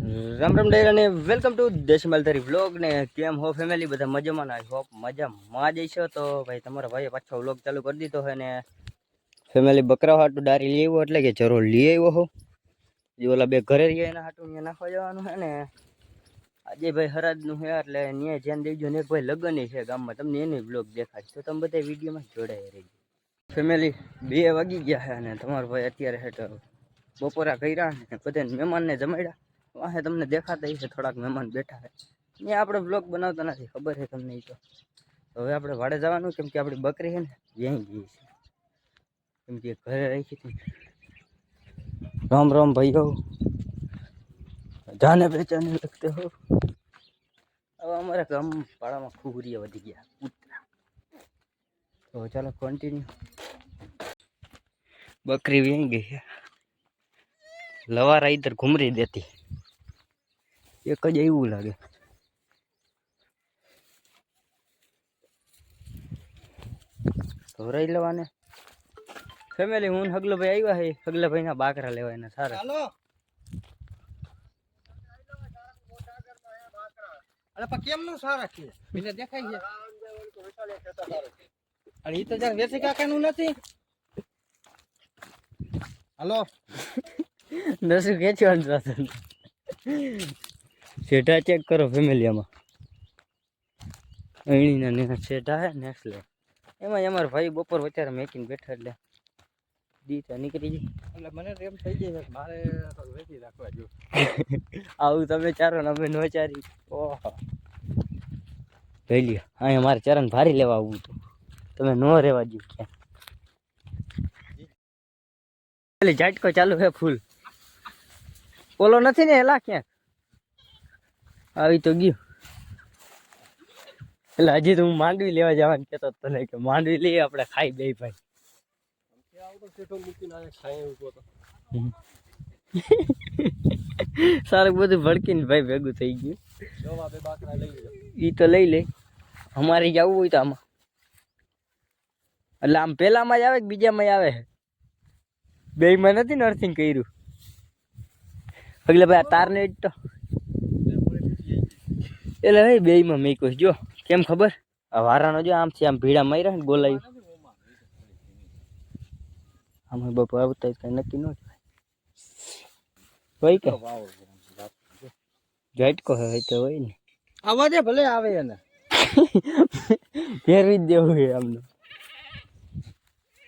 રામ રામ ડાયરા ને welcome to દેશી માલધારી vlog ને કેમ હો ફેમિલી બધા મજામાં? આઈ હોપ મજામાં જઈશો. તો ભાઈ તમારા ભાઈએ પાછો વ્લોગ ચાલુ કરી દીધો છે ને ફેમિલી બકરા હાટું ડારી લઈ આવ્યો, એટલે કે જરો લઈ આવ્યો હો. જે ઓલા બે ઘરે રહીએ એના હાટું અહીંયા નાખવા જવાનું છે ને આજે ભાઈ હરાજનું છે એટલે ત્યાં ધ્યાન દેજો ને. એક ભાઈ લગ્ન છે ગામમાં, તમને એની વ્લોગ દેખાડશે તો તમે બધા વિડીયોમાં જોડાઈ રહી. ફેમિલી 2 વાગી ગયા છે અને તમારો ભાઈ અત્યારે હેઠ બપોરા કર્યા ને બધાને મહેમાનને જમાડ્યા. વાહે તમને દેખાતા છે થોડાક મહેમાન બેઠા છે ત્યાં. આપણે બ્લોગ બનાવતા નથી, ખબર છે તમને. એ તો હવે આપણે વાડે જવાનું, કેમ કે આપણી બકરી છે ને વ્યાઈ ગઈ છે, કેમ કે ઘરે રાખી હતી. રામ રામ ભાઈઓ, જાને પહેચાને લગતે હો. હવે અમારા ગામ પાડામાં ખુબરીયા વધી ગયા કૂતરા. તો ચાલો કન્ટિન્યુ. બકરી વ્યાઈ ગઈ છે, લવારા ઇધર ઘુમરી દેતી એક જ એવું લાગે. ધોરાઈ લેવાને ફેમિલી. હું હગલો ભાઈ આવ્યા છે, હગલા ભાઈ ના બાકરા લેવા એના સારા. અરે પણ કેમ નું સારા છે મને દેખાય છે. અરે ઈ તો જાન વેસી કાકાનું નથી. હાલો નસુ ખેંચવાનું સાથે શેઠા ચેક કરો ફેમિલી. આમાં અણીના નેના શેઠા હે નેક્સ્ટ લે. એમાં અમારા ભાઈ બપોર વચારે મેકીને બેઠા એટલે દીતા નીકળી જાય. એટલે મને એમ થઈ જાય કે મારે વેચી રાખવા જો. આવું તમે ચારો ને અમે નો ચારી. ઓહો લઈ લ્યો. અહીંયા મારે ચરણ ભારી લેવા આવવું તો તમે નો રહેવા દો ક્યાં. પેલી ઝાટકો ચાલુ છે ફૂલ. ઓલો નથી ને એલા ક્યાંક આવી તો ગયો. એટલે હજી તો હું માંડવી લેવા જવાનું કહેતો તને કે માંડવી લઈએ આપણે ખાઈ દઈ ભાઈ. સારું બધું ભડકીને ભાઈ ભેગું થઈ ગયું. ઈ તો લઈ લે. અમારે જવું હોય તો આમાં એટલે આમ પેલામાં જ આવે કે બીજામાં આવે? બેયમાં નથી નર્સિંગ કર્યું એટલે ભાઈ આ તારને જ તો એટલે ભાઈ બેયમાં મેં કહું જો કેમ ખબર આ વારાનો જો આમથી આમ ભીડા માર્યા ને ગોલાયું આમાં બાપા આવતા કઈ નક્કી ન હોય કે ઝટકો હોય તો હોય ને આવા દે ભલે આવે એને ફેરવી જ દેવું છે આમનું.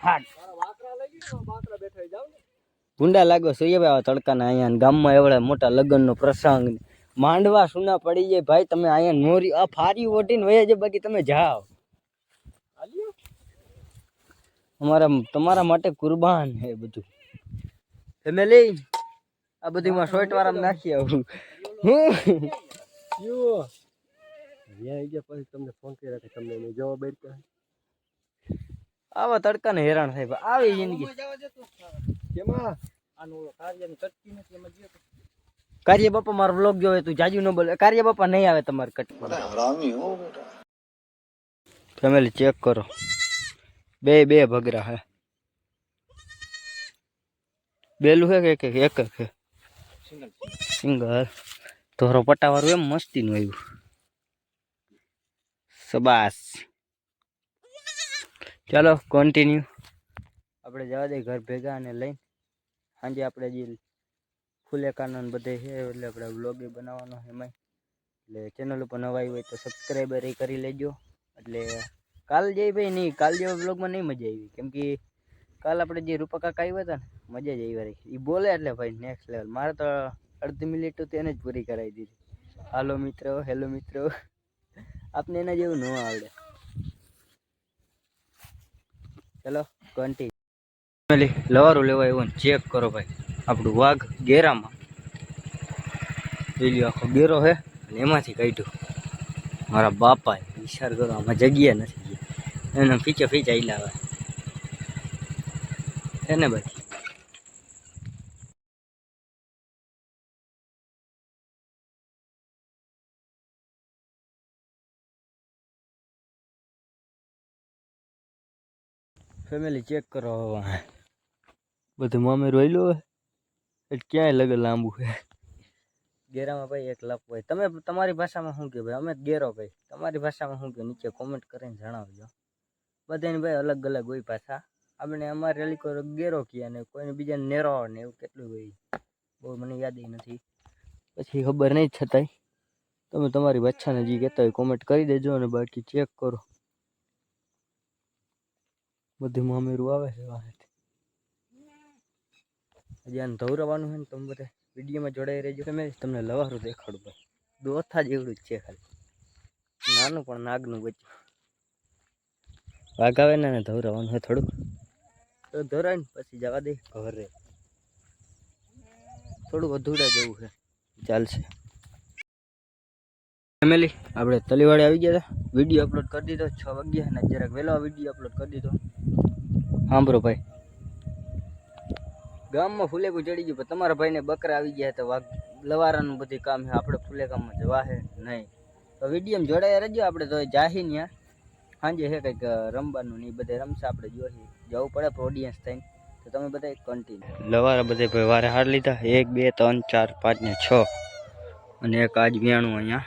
હા ભૂંડા લાગો જોઈએ ભાઈ તડકાના. અહીંયા ગામમાં એવડા મોટા લગ્નનો પ્રસંગ માંડવા સુના પડી જાય ભાઈ. તમે અહીંયા નોરી આ ફારી ઓટીને વયા જાય, બાકી તમે જાઓ. તમારા માટે કુરબાન હે બધું ફેમિલી. આ બધું શોર્ટ વાળા નાખી આવું પછી તમને ફોન કર્યા કે તમને જવાબ આવા તડકાને હેરાન થાય આવી જિંદગી. કાર્ય બાપા મારો વ્લોગ જોવે તું જાજુ ન બોલે. કાર્ય બાપા નહીં આવે તમારે કટ. ફેમિલી ચેક કરો, બે ભગરા હે. બેલું હે કે એક હે સિંગલ. તોરો પટ્ટાવાળું એમ મસ્તી નું આવ્યું. સબાસ. ચાલો કન્ટિન્યુ. આપણે જવા દઈએ ઘર ભેગા અને લઈને સાંજે આપણે જે ફૂલેકાનો બધે છે એટલે આપણે વ્લોગ બનાવવાનો એમાંય. એટલે ચેનલ ઉપર નવા આવી હોય તો સબસ્ક્રાઈબર એ કરી લેજો. એટલે કાલ જઈ ભાઈ નહીં, કાલ જેવા વ્લોગમાં નહીં મજા આવી, કેમ કે કાલ આપણે જે રૂપા કાકા આવ્યા હતા ને મજા જ આવી રહી. એ બોલે એટલે ભાઈ નેક્સ્ટ લેવલ. મારે તો અડધી મિનિટ તો તેને જ પૂરી કરાવી દીધી. હાલો મિત્રો, હેલો મિત્રો, આપને એના જેવું ન આવડે. ચલો કન્ટિન્યુ. લવારું લેવા આવ્યો ને ચેક કરો ભાઈ આપણું વાઘ ગેરામાં. એ આખો ગેરો હે અને એમાંથી કાઢ્યું મારા બાપાએ. વિચાર કરો, આમાં જગ્યા નથી એને ફીચા ઈલાવા એને ભાઈ. ફેમિલી ચેક કરો હવે બધું મામેરું આવેલું હોય એટલે ક્યાંય લગે લાંબુ છે. ગેરામાં ભાઈ એક લપ હોય. તમે તમારી ભાષામાં શું કહો ભાઈ? અમે ગેરો ભાઈ, તમારી ભાષામાં શું કહો નીચે કોમેન્ટ કરીને જણાવજો. બધાની ભાઈ અલગ અલગ હોય ભાષા. આપણે અમારે એલિકો ગેરો કહે અને કોઈને બીજાને નેરો ને એવું કેટલું હોય, બહુ મને યાદ નથી. પછી ખબર નહીં છતાંય તમે તમારી ભાષાને જે કહેતા હોય કોમેન્ટ કરી દેજો. અને બાકી ચેક કરો, બધું મામેરું આવે છે વાહેથી. હજી આને ધવરાવાનું હોય ને તમે બધા વિડીયોમાં જોડાઈ રહેજો. મેં તમને લવારું દેખાડું ભાઈ, દોથા જેવડું જ છે ખાલી, નાનું પણ નાગનું બચ્ચું. વાઘ આવે ને ધવરાવાનું હોય થોડુંક, તો ધરાય ને પછી જવા દે ઘરે. થોડુંક અધૂરા જેવું છે, ચાલશે. ફેમિલી આપણે તલીવાડે આવી ગયા હતા, વિડીયો અપલોડ કરી દીધો 6 વાગ્યા અને જરાક વહેલો વિડીયો અપલોડ કરી દીધો. સાંભળો ભાઈ, ગામમાં ફૂલેકું ચડી ગયું, પણ તમારા ભાઈને બકરા આવી ગયા તો વાઘ લવારાનું બધું કામ છે. આપણે ફૂલેકામમાં જવા છે નહીં, તો વિડીયોમાં જોડાયા રહેજો. આપણે તો જાહી ત્યાં સાંજે છે કંઈક રમવાનું ને એ બધે રમશે, આપણે જોઈએ જવું પડે ઓડિયન્સ થઈને. તો તમે બધા કન્ટિન્યુ લવારા બધે ભાઈ વારે હાર લીધા, 1 2 3 4 5 ને 6 અને એક આજ વ્યાણું અહીંયા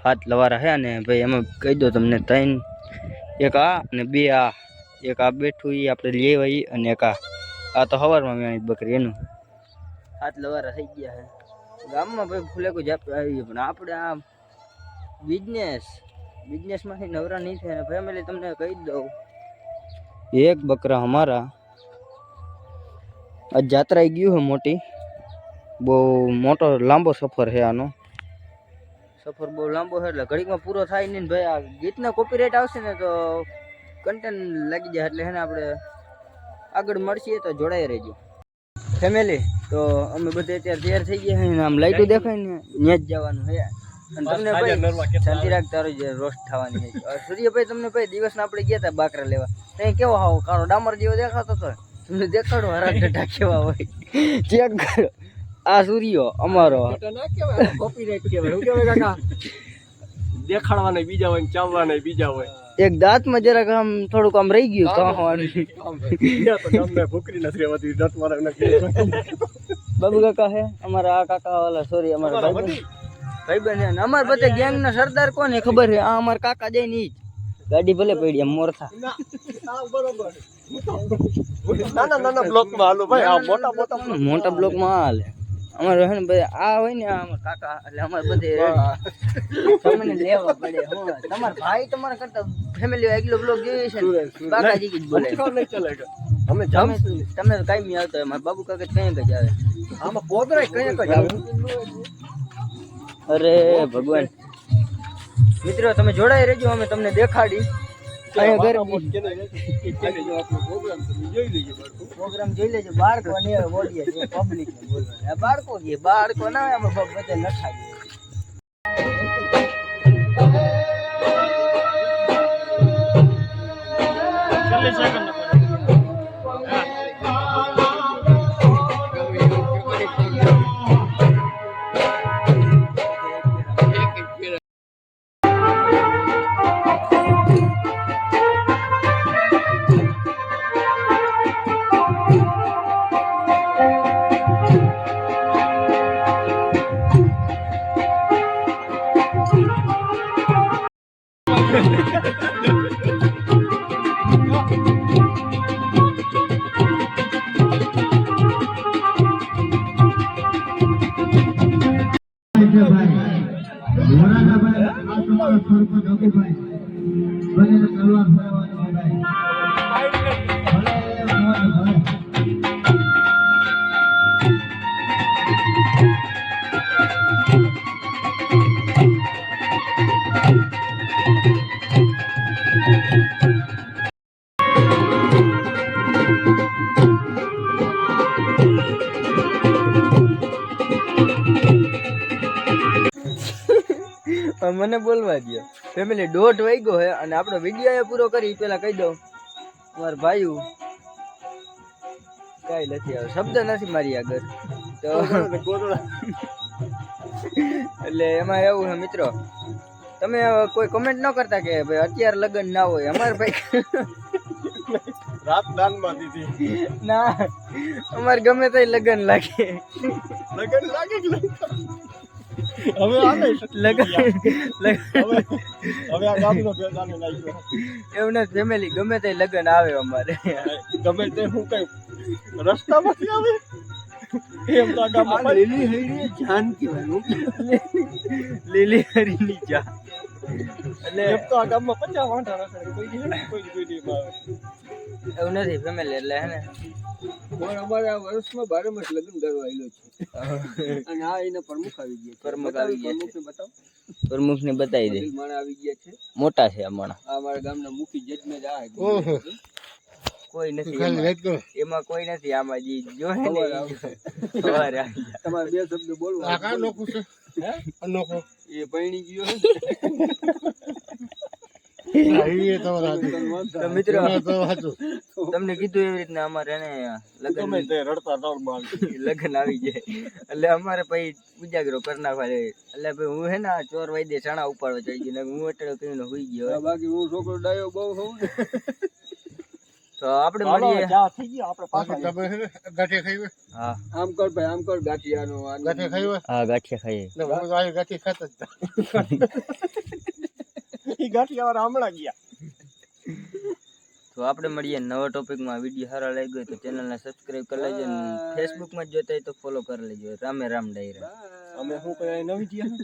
હાથ લવારા છે. અને ભાઈ એમાં કહી દો તમને 3, એક આ અને 2 આ, એક આ બેઠું એ આપણે લેવાય, અને એક આ તો સવારમાં વ્યાણી બકરી એનું. હાથ લવારા થઈ ગયા છે ગામમાં ભાઈ ફૂલેકું જાપ આવી. પણ આપણે આ બિઝનેસમાંથી નવરા નહીં થાય. અને ફેમિલી તમને કહી દઉં, એક બકરા અમારા આ જાત્રા ગયું છે મોટી, બહુ મોટો લાંબો સફર છે આનો. સફર બહુ લાંબો છે એટલે ઘડીકમાં પૂરો થાય નહીં ભાઈ. આ ગીતના કોપીરાઇટ આવશે ને તો કન્ટેન્ટ લાગી જાય, એટલે છે ને આપણે આગળ મળશે તો જોડાઈ રહેજો ફેમિલી. તો અમે બધે અત્યારે તૈયાર થઈ ગયા છે, આમ લાઈટું દેખાય ને ત્યાં જ જવાનું છે. અને તમને ભાઈ શાંતિ રાખ, તારું જે રોસ્ટ થવાની છે. સૂર્યભાઈ તમને ભાઈ દિવસના આપણે ગયા હતા બાકરા લેવા, ત્યાં કેવો હાવ કાળો ડામર જેવો દેખાતો હતો. તમને દેખાડો હરા ઢટા કેવા હોય, ચેક કરો. આ સૂર્યો અમારો કોપીરાઇટ કહેવાય. હું કહેવાય કાકા, દેખાડવાના બીજા હોય ને ચાવવાના બીજા હોય. એક દાંતમાં જરાક આમ થોડુંક આમ રહી ગયું કાહવાનું. ભૂકરી નથી રહેવાતી, દાંત મારા બાબુ કાકા હે અમારા, આ કાકા વાલા સોરી અમારા ભાઈબંધ છે. અમારા બધે ગેંગ ના સરદાર કોને ખબર છે? આ અમારા કાકા જાય ની જ ગાડી ભલે પડી એમ મોરથા. નાના બ્લોક માં હાલો ભાઈ, આ મોટા બ્લોક માં હાલે અમારે છે ને ભાઈ. આ હોય ને અમારા કાકા, એટલે અમારે બધે તમને લેવા પડે. તમારા ભાઈ તમારા કરતા ફેમિલી એકલો બ્લોક જોઈએ છે ને, કાકાજી જ બોલે. અમે તમે તો કાઈ આવતો હોય, મારા બાબુ કાકા કઈ જ આવે. આમાં પોદરાય કઈ જ આવે. અરે ભગવાન, મિત્રો તમે જોડાઈ રહેજો, અમે તમને દેખાડી. પ્રોગ્રામ જોઈ લેજો. બાળકો ને બોલીએ પબ્લિક ને બોલવા, બાળકો ના બધે નખાય. મને બોલવા દો ફેમિલી. 1:30 વાગ્યો છે અને આપણો વિડીયો પૂરો કરી પેલા કહી દઉં, મારા ભાઈ કઈ નથી આવે, શબ્દ નથી મારી આગળ. તો એટલે એમાં એવું છે મિત્રો, તમે કોઈ કમેન્ટ ન કરતા કે ભાઈ અત્યારે લગ્ન ના હોય. અમારે ભાઈ રાત દાનમાં દીધી. ના અમારે ગમે તે લગન લાગે લગન લાગે કે નહીં? હવે આને લગન હવે હવે આ ગામનો ભેદાને લાગ્યો. એવું નથી ફેમિલી ગમે તે લગન આવે અમારે ગમે તે હું કઈ રસ્તામાંથી આવે એમ તો આ ગામમાં લીલી હૈડી જાન કહેવાય. લીલી હરીની ચા એટલે એમ તો આ ગામમાં 50 વાંઢા રખડે, કોઈ દી આવે. એવું નથી ફેમિલી એટલે હે ને પણ અમારે આ વર્ષમાં 12 માસ લગ્ન કરવા આવેલો છે. અને આ એના પ્રમુખ આવી ગયા છે. પ્રમુખ આવી ગયા છે. પ્રમુખને બતાવો. પ્રમુખને બતાવી દે અનિલ માણા આવી ગયા છે. મોટા છે અમારા આ અમારા ગામના મુખી જજમેર આ કોઈ નથી એમાં કોઈ નથી આમાં જી જો હે ને ઈ સવારે આવી જાય. તમારે બે શબ્દ બોલવા. આ કા નોખું છે? હે? અનોખો. એ પૈણી ગયો હે. તો મિત્રો તમને કીધું એવી રીતના અમારે એને લગન ગમે તે રડતા દોડમાં લગન આવી જાય એટલે અમારે પછી ઉજાગરો કરી નાખવા જોઈએ. એટલે ભાઈ હું હે ને આ ચોર વૈદ્ય ચણા ઉપાડવા ચડી ગયો હું એટલે કહીને હુઈ ગયો હવે. બાકી હું છોકરો ડાયો બહુ હોઉં ને. તો આપણે મળીએ ચા થઈ ગઈ આપણે પાછા. ગાંઠિયા ખાઈ હા આમ કર ભાઈ આમ કર ગાંઠિયાનો ગાંઠિયા ખાઈ હા ગાંઠિયા ખાઈએ ગાંઠિયા ખાતા જ ઈ ગાંઠિયા હમણાં ગયા. તો આપણે મળીએ નવા ટોપિકમાં. વિડીયો સારો લાગ્યો હોય તો ચેનલને સબસ્ક્રાઇબ કરી લેજો અને ફેસબુકમાં જોતા હોય તો ફોલો કરી લેજો. રામે રામ ડાયરા. અમે શું કઈ નવી ગયા